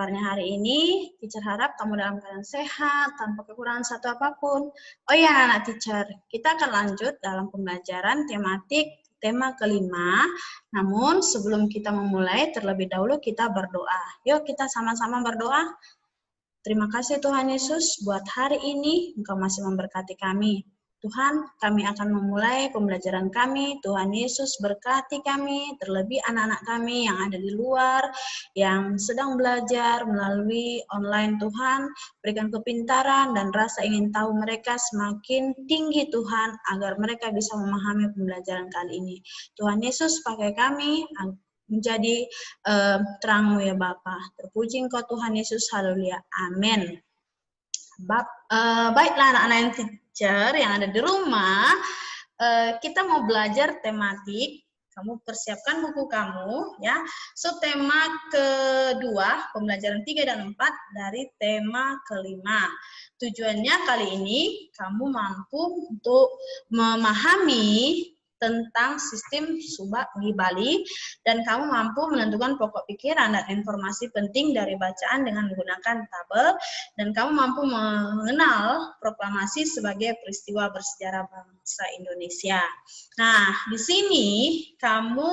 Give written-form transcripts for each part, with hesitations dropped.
kabarnya hari ini? Teacher harap kamu dalam keadaan sehat, tanpa kekurangan satu apapun. Oh iya, anak teacher, kita akan lanjut dalam pembelajaran tematik tema kelima. Namun sebelum kita memulai, terlebih dahulu kita berdoa. Yuk kita sama-sama berdoa. Terima kasih Tuhan Yesus buat hari ini, Engkau masih memberkati kami. Tuhan, kami akan memulai pembelajaran kami. Tuhan Yesus berkati kami, terlebih anak-anak kami yang ada di luar, yang sedang belajar melalui online. Tuhan, berikan kepintaran dan rasa ingin tahu mereka semakin tinggi Tuhan, agar mereka bisa memahami pembelajaran kali ini. Tuhan Yesus pakai kami menjadi terang-Mu ya Bapa. Terpuji Engkau Tuhan Yesus, haleluya, amin. Baiklah anak-anak yang teacher yang ada di rumah, kita mau belajar tematik. Kamu persiapkan buku kamu ya. So tema kedua, pembelajaran 3 dan 4 dari tema kelima. Tujuannya kali ini kamu mampu untuk memahami tentang sistem subak di Bali, dan kamu mampu menentukan pokok pikiran dan informasi penting dari bacaan dengan menggunakan tabel, dan kamu mampu mengenal proklamasi sebagai peristiwa bersejarah bangsa Indonesia. Nah, di sini kamu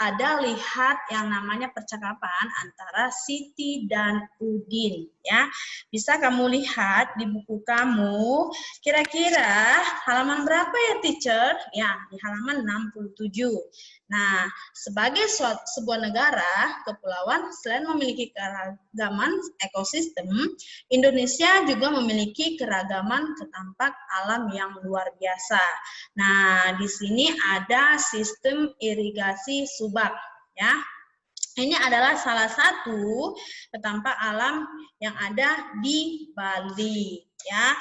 ada lihat yang namanya percakapan antara Siti dan Udin, ya. Bisa kamu lihat di buku kamu, kira-kira halaman berapa ya teacher? Ya, di halaman 67. Nah, sebagai sebuah negara kepulauan, selain memiliki keragaman ekosistem, Indonesia juga memiliki keragaman ketampak alam yang luar biasa. Nah, di sini ada sistem irigasi subak, ya. Ini adalah salah satu ketampak alam yang ada di Bali, ya.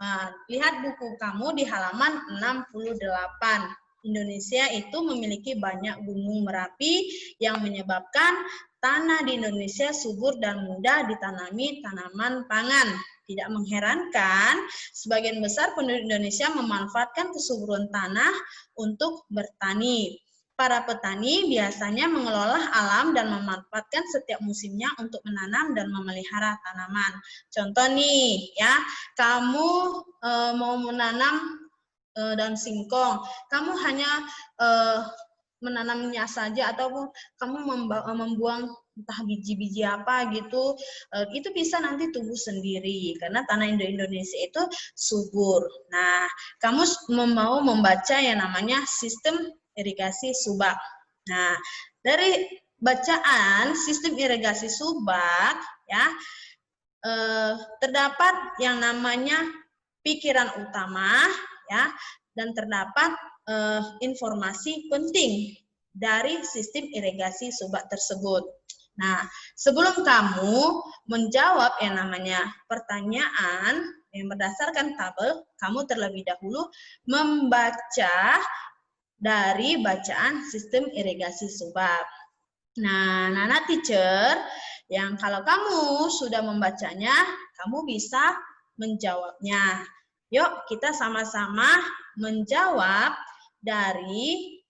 Nah, lihat buku kamu di halaman 68. Indonesia itu memiliki banyak gunung berapi yang menyebabkan tanah di Indonesia subur dan mudah ditanami tanaman pangan. Tidak mengherankan, sebagian besar penduduk Indonesia memanfaatkan kesuburan tanah untuk bertani. Para petani biasanya mengelola alam dan memanfaatkan setiap musimnya untuk menanam dan memelihara tanaman. Contoh nih, ya, kamu mau menanam daun singkong, kamu hanya menanamnya saja, atau kamu membuang entah biji-biji apa gitu, itu bisa nanti tumbuh sendiri karena tanah Indonesia itu subur. Nah, kamu mau membaca yang namanya sistem irigasi subak. Nah, dari bacaan sistem irigasi subak, ya, terdapat yang namanya pikiran utama, ya, dan terdapat informasi penting dari sistem irigasi subak tersebut. Nah, sebelum kamu menjawab yang namanya pertanyaan yang berdasarkan tabel, kamu terlebih dahulu membaca dari bacaan sistem irigasi subak. Nah, Nana teacher, yang kalau kamu sudah membacanya, kamu bisa menjawabnya. Yuk, kita sama-sama menjawab dari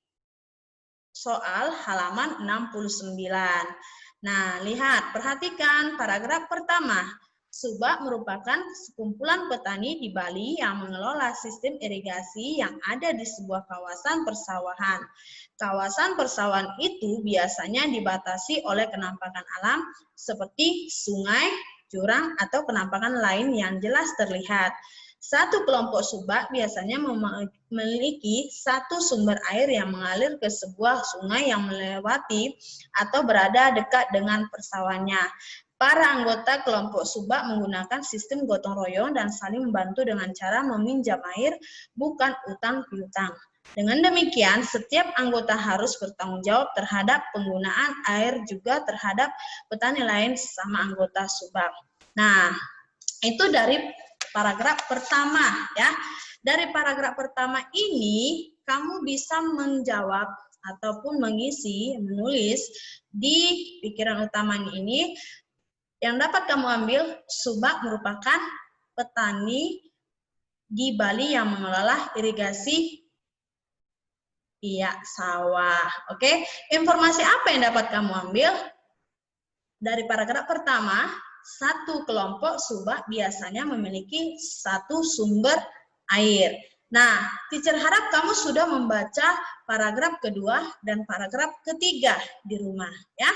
soal halaman 69. Nah, lihat, perhatikan paragraf pertama. Subak merupakan sekumpulan petani di Bali yang mengelola sistem irigasi yang ada di sebuah kawasan persawahan. Kawasan persawahan itu biasanya dibatasi oleh kenampakan alam seperti sungai, jurang, atau kenampakan lain yang jelas terlihat. Satu kelompok subak biasanya memiliki satu sumber air yang mengalir ke sebuah sungai yang melewati atau berada dekat dengan persawahannya. Para anggota kelompok subak menggunakan sistem gotong royong dan saling membantu dengan cara meminjam air, bukan utang piutang. Dengan demikian, setiap anggota harus bertanggung jawab terhadap penggunaan air juga terhadap petani lain sesama anggota subak. Nah, itu dari paragraf pertama, ya. Dari paragraf pertama ini, kamu bisa menjawab ataupun mengisi, menulis di pikiran utama ini. Yang dapat kamu ambil, subak merupakan petani di Bali yang mengelola irigasi sawah. Oke, informasi apa yang dapat kamu ambil? dari paragraf pertama, satu kelompok subak biasanya memiliki satu sumber air. Nah, teacher harap kamu sudah membaca paragraf kedua dan paragraf ketiga di rumah, ya.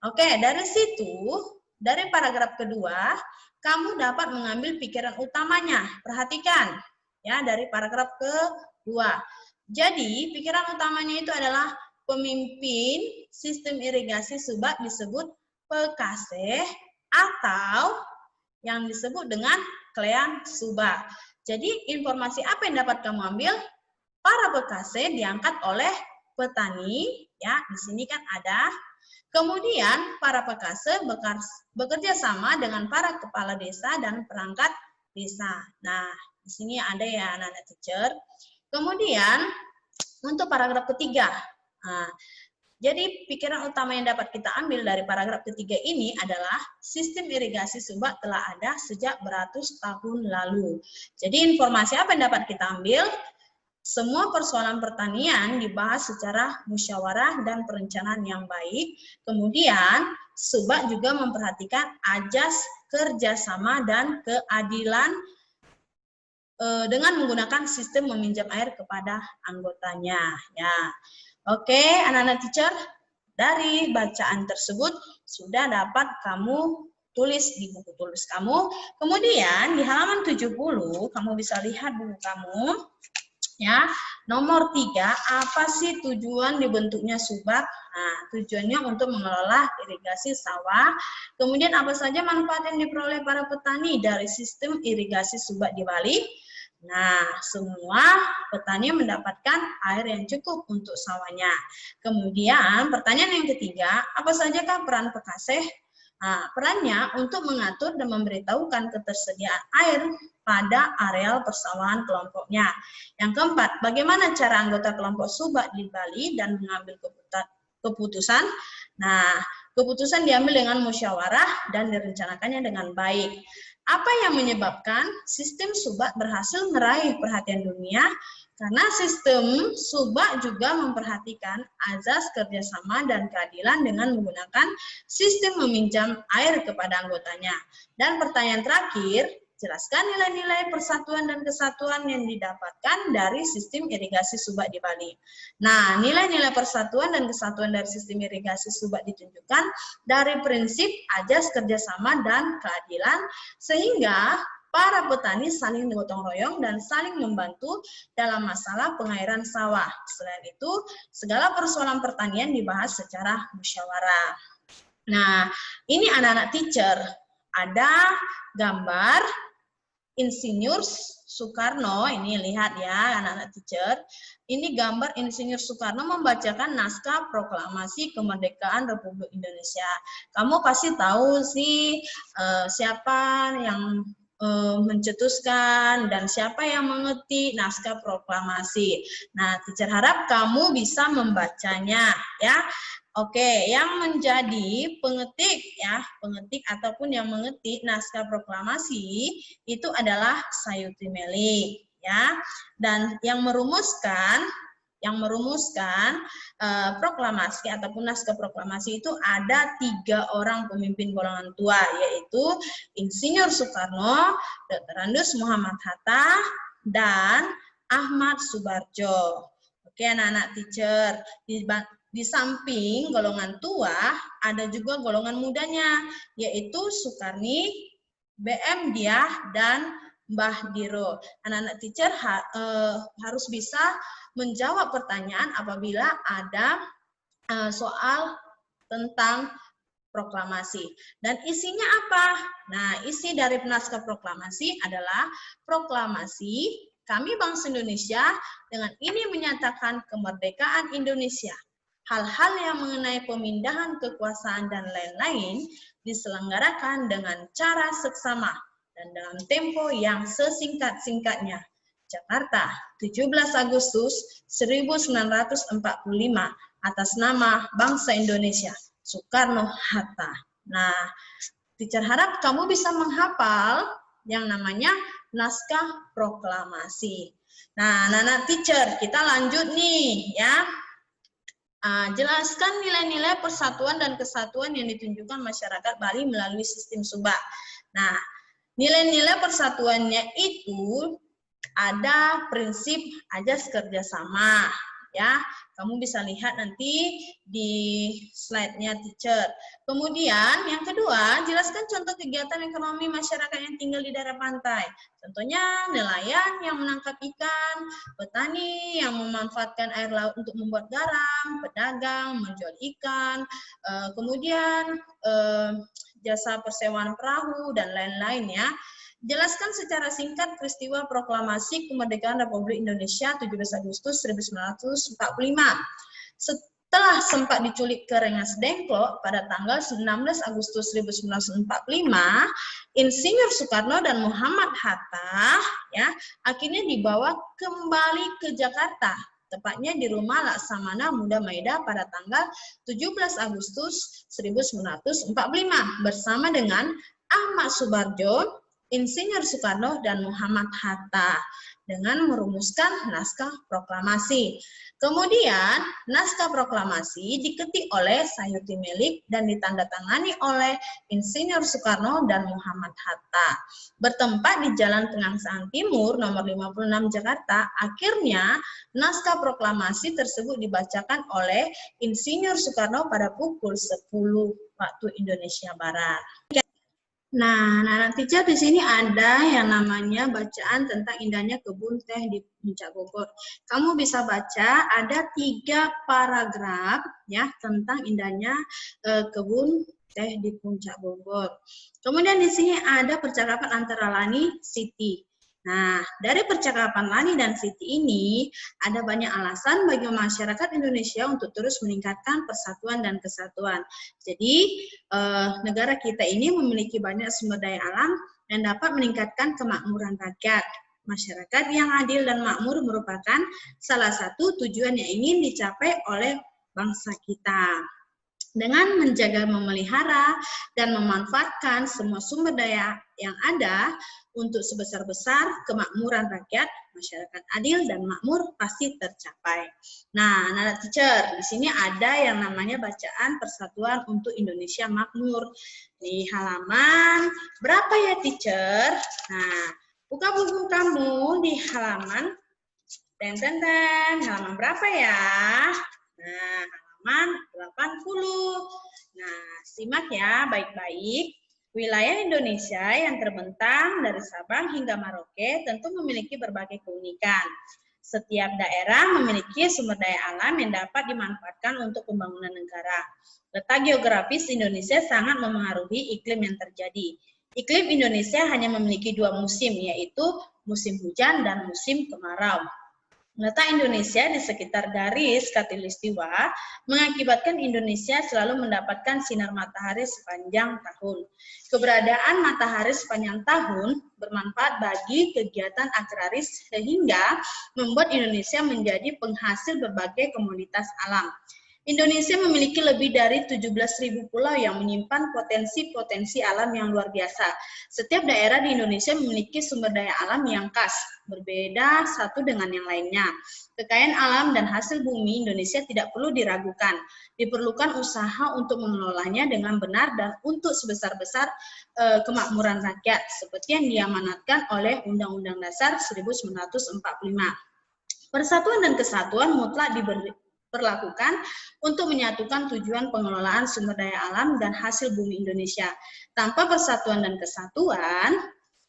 Oke, dari situ, dari paragraf kedua, kamu dapat mengambil pikiran utamanya. Perhatikan, ya, dari paragraf kedua. Jadi, pikiran utamanya itu adalah pemimpin sistem irigasi subak disebut pekaseh atau yang disebut dengan klean subak. Jadi informasi apa yang dapat kamu ambil? Para pekaseh diangkat oleh petani, ya di sini kan ada. Kemudian para pekaseh bekerja sama dengan para kepala desa dan perangkat desa. Nah di sini ada ya anak-anak teacher. Kemudian untuk paragraf ketiga. Nah, jadi pikiran utama yang dapat kita ambil dari paragraf ketiga ini adalah sistem irigasi subak telah ada sejak beratus tahun lalu. Jadi informasi apa yang dapat kita ambil? Semua persoalan pertanian dibahas secara musyawarah dan perencanaan yang baik. Kemudian subak juga memperhatikan ajas kerjasama dan keadilan dengan menggunakan sistem meminjam air kepada anggotanya. Ya. Oke, anak-anak teacher, dari bacaan tersebut sudah dapat kamu tulis di buku tulis kamu. Kemudian di halaman 70, kamu bisa lihat buku kamu. Ya, nomor 3, apa sih tujuan dibentuknya subak? Nah, tujuannya untuk mengelola irigasi sawah. Kemudian apa saja manfaat yang diperoleh para petani dari sistem irigasi subak di Bali? Nah, semua petani mendapatkan air yang cukup untuk sawahnya. Kemudian, pertanyaan yang ketiga, apa sajakah peran pekaseh? Nah, perannya untuk mengatur dan memberitahukan ketersediaan air pada areal persawahan kelompoknya. Yang keempat, bagaimana cara anggota kelompok subak di Bali dan mengambil keputusan? Nah, keputusan diambil dengan musyawarah dan direncanakannya dengan baik. Apa yang menyebabkan sistem subak berhasil meraih perhatian dunia? Karena sistem subak juga memperhatikan azas kerjasama dan keadilan dengan menggunakan sistem meminjam air kepada anggotanya. Dan pertanyaan terakhir, jelaskan nilai-nilai persatuan dan kesatuan yang didapatkan dari sistem irigasi subak di Bali. Nah, nilai-nilai persatuan dan kesatuan dari sistem irigasi subak ditunjukkan dari prinsip ajas kerjasama dan keadilan, sehingga para petani saling gotong royong dan saling membantu dalam masalah pengairan sawah. Selain itu, segala persoalan pertanian dibahas secara musyawarah. Nah, ini anak-anak teacher, ada gambar Insinyur Soekarno, ini lihat ya anak-anak teacher, ini gambar Insinyur Soekarno membacakan naskah proklamasi kemerdekaan Republik Indonesia. Kamu pasti tahu sih siapa yang mencetuskan dan siapa yang mengetik naskah proklamasi. Nah, teacher harap kamu bisa membacanya ya. Oke, yang menjadi pengetik ya, pengetik ataupun yang mengetik naskah proklamasi itu adalah Sayuti Melik ya. Dan yang merumuskan proklamasi ataupun naskah proklamasi itu ada 3 orang pemimpin golongan tua, yaitu Insinyur Soekarno, Dr. Andus Muhammad Hatta, dan Ahmad Subarjo. Oke, anak-anak teacher, di samping golongan tua, ada juga golongan mudanya, yaitu Soekarni, BM Diah, dan Mbah Diro. Anak-anak teacher harus bisa menjawab pertanyaan apabila ada soal tentang proklamasi. Dan isinya apa? Nah, isi dari naskah proklamasi adalah proklamasi kami bangsa Indonesia dengan ini menyatakan kemerdekaan Indonesia. Hal-hal yang mengenai pemindahan kekuasaan dan lain-lain diselenggarakan dengan cara seksama dan dalam tempo yang sesingkat-singkatnya. Jakarta, 17 Agustus 1945, atas nama bangsa Indonesia, Soekarno-Hatta. Nah, teacher harap kamu bisa menghafal yang namanya naskah proklamasi. Nah, anak-anak teacher, kita lanjut nih ya. Jelaskan nilai-nilai persatuan dan kesatuan yang ditunjukkan masyarakat Bali melalui sistem Subak. Nah, nilai-nilai persatuannya itu ada prinsip ajas kerjasama, ya. Kamu bisa lihat nanti di slide-nya teacher. Kemudian yang kedua, jelaskan contoh kegiatan ekonomi masyarakat yang tinggal di daerah pantai. Contohnya nelayan yang menangkap ikan, petani yang memanfaatkan air laut untuk membuat garam, pedagang menjual ikan, kemudian jasa persewaan perahu dan lain-lain ya. Jelaskan secara singkat peristiwa proklamasi kemerdekaan Republik Indonesia 17 Agustus 1945. Setelah sempat diculik ke Rengas Dengklok pada tanggal 19 Agustus 1945, Insinyur Soekarno dan Muhammad Hatta ya akhirnya dibawa kembali ke Jakarta, tepatnya di rumah Laksamana Muda Maida pada tanggal 17 Agustus 1945 bersama dengan Ahmad Subarjo, Insinyur Soekarno dan Muhammad Hatta dengan merumuskan naskah proklamasi. Kemudian, naskah proklamasi diketik oleh Sayuti Melik dan ditandatangani oleh Insinyur Soekarno dan Muhammad Hatta. Bertempat di Jalan Pegangsaan Timur nomor 56 Jakarta, akhirnya naskah proklamasi tersebut dibacakan oleh Insinyur Soekarno pada pukul 10 waktu Indonesia Barat. Nah, teacher di sini ada yang namanya bacaan tentang indahnya kebun teh di Puncak Bogor. Kamu bisa baca ada 3 paragraf ya tentang indahnya kebun teh di Puncak Bogor. Kemudian di sini ada percakapan antara Lani, Siti. Nah, dari percakapan Lani dan Siti ini ada banyak alasan bagi masyarakat Indonesia untuk terus meningkatkan persatuan dan kesatuan. Jadi, negara kita ini memiliki banyak sumber daya alam dan dapat meningkatkan kemakmuran rakyat. Masyarakat yang adil dan makmur merupakan salah satu tujuan yang ingin dicapai oleh bangsa kita. Dengan menjaga, memelihara, dan memanfaatkan semua sumber daya yang ada untuk sebesar-besar kemakmuran rakyat, masyarakat adil dan makmur pasti tercapai. Nah, teacher, di sini ada yang namanya bacaan Persatuan untuk Indonesia Makmur. Di halaman berapa ya, teacher? Nah, buka buku kamu di halaman halaman berapa ya? Nah, halaman 80. Nah, simak ya baik-baik. Wilayah Indonesia yang terbentang dari Sabang hingga Merauke tentu memiliki berbagai keunikan. Setiap daerah memiliki sumber daya alam yang dapat dimanfaatkan untuk pembangunan negara. Letak geografis Indonesia sangat memengaruhi iklim yang terjadi. Iklim Indonesia hanya memiliki 2 musim, yaitu musim hujan dan musim kemarau. Letak Indonesia di sekitar garis khatulistiwa mengakibatkan Indonesia selalu mendapatkan sinar matahari sepanjang tahun. Keberadaan matahari sepanjang tahun bermanfaat bagi kegiatan agraris sehingga membuat Indonesia menjadi penghasil berbagai komoditas alam. Indonesia memiliki lebih dari 17.000 pulau yang menyimpan potensi-potensi alam yang luar biasa. Setiap daerah di Indonesia memiliki sumber daya alam yang khas, berbeda satu dengan yang lainnya. Kekayaan alam dan hasil bumi Indonesia tidak perlu diragukan. Diperlukan usaha untuk mengelolanya dengan benar dan untuk sebesar-besar kemakmuran rakyat, seperti yang diamanatkan oleh Undang-Undang Dasar 1945. Persatuan dan kesatuan mutlak diperlakukan untuk menyatukan tujuan pengelolaan sumber daya alam dan hasil bumi Indonesia. Tanpa persatuan dan kesatuan,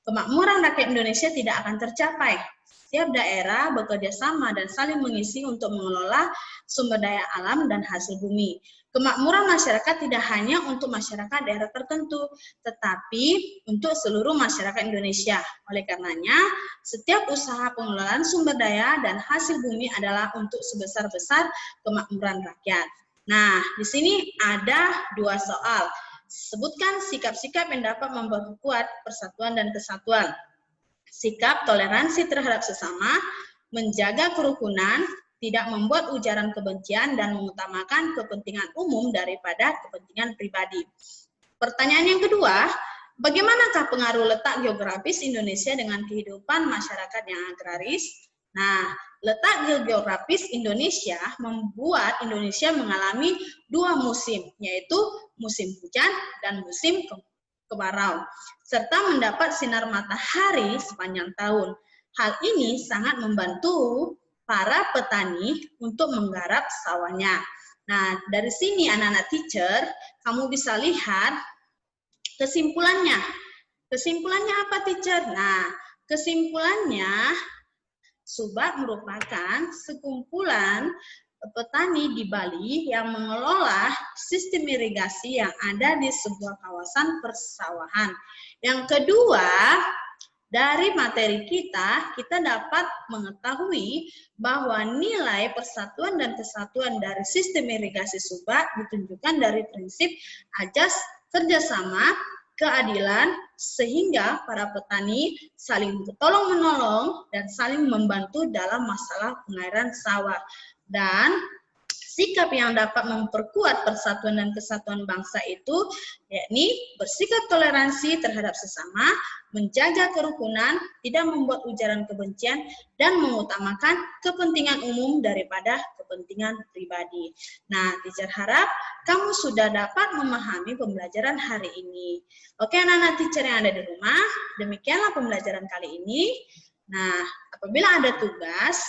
kemakmuran rakyat Indonesia tidak akan tercapai. Setiap daerah bekerja sama dan saling mengisi untuk mengelola sumber daya alam dan hasil bumi. Kemakmuran masyarakat tidak hanya untuk masyarakat daerah tertentu, tetapi untuk seluruh masyarakat Indonesia. Oleh karenanya, setiap usaha pengelolaan sumber daya dan hasil bumi adalah untuk sebesar-besar kemakmuran rakyat. Nah, di sini ada 2 soal. Sebutkan sikap-sikap yang dapat memperkuat persatuan dan kesatuan. Sikap toleransi terhadap sesama, menjaga kerukunan, tidak membuat ujaran kebencian, dan mengutamakan kepentingan umum daripada kepentingan pribadi. Pertanyaan yang kedua, bagaimanakah pengaruh letak geografis Indonesia dengan kehidupan masyarakat yang agraris? Nah, letak geografis Indonesia membuat Indonesia mengalami dua musim, yaitu musim hujan dan musim kemarau, serta mendapat sinar matahari sepanjang tahun. Hal ini sangat membantu para petani untuk menggarap sawahnya. Nah, dari sini anak-anak teacher, kamu bisa lihat kesimpulannya. Kesimpulannya apa, teacher? Nah, kesimpulannya Subak merupakan sekumpulan petani di Bali yang mengelola sistem irigasi yang ada di sebuah kawasan persawahan. Yang kedua, dari materi kita dapat mengetahui bahwa nilai persatuan dan kesatuan dari sistem irigasi Subak ditunjukkan dari prinsip ajas kerjasama, keadilan, sehingga para petani saling tolong-menolong dan saling membantu dalam masalah pengairan sawah. Dan sikap yang dapat memperkuat persatuan dan kesatuan bangsa itu yakni bersikap toleransi terhadap sesama, menjaga kerukunan, tidak membuat ujaran kebencian, dan mengutamakan kepentingan umum daripada kepentingan pribadi. Nah, teacher harap kamu sudah dapat memahami pembelajaran hari ini. Oke, anak-anak teacher yang ada di rumah, demikianlah pembelajaran kali ini. Nah, apabila ada tugas,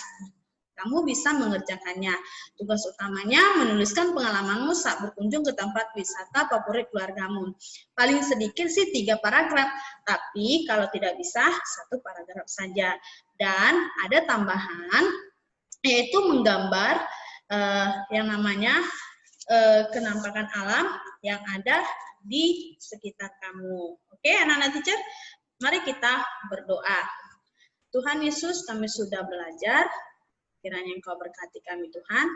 kamu bisa mengerjakannya. Tugas utamanya menuliskan pengalamanmu saat berkunjung ke tempat wisata favorit keluargamu. Paling sedikit sih 3 paragraf, tapi kalau tidak bisa 1 paragraf saja. Dan ada tambahan, yaitu menggambar yang namanya kenampakan alam yang ada di sekitar kamu. Oke, anak-anak teacher, mari kita berdoa. Tuhan Yesus, kami sudah belajar. Kiranya Engkau berkati kami Tuhan,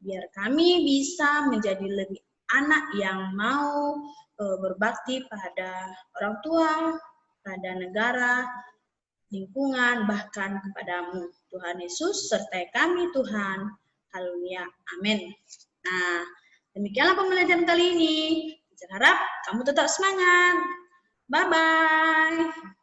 biar kami bisa menjadi lebih anak yang mau berbakti pada orang tua, pada negara, lingkungan, bahkan kepadamu. Tuhan Yesus, sertai kami Tuhan. Haleluya. Amin. Nah, demikianlah pembelajaran kali ini. Saya harap kamu tetap semangat. Bye-bye.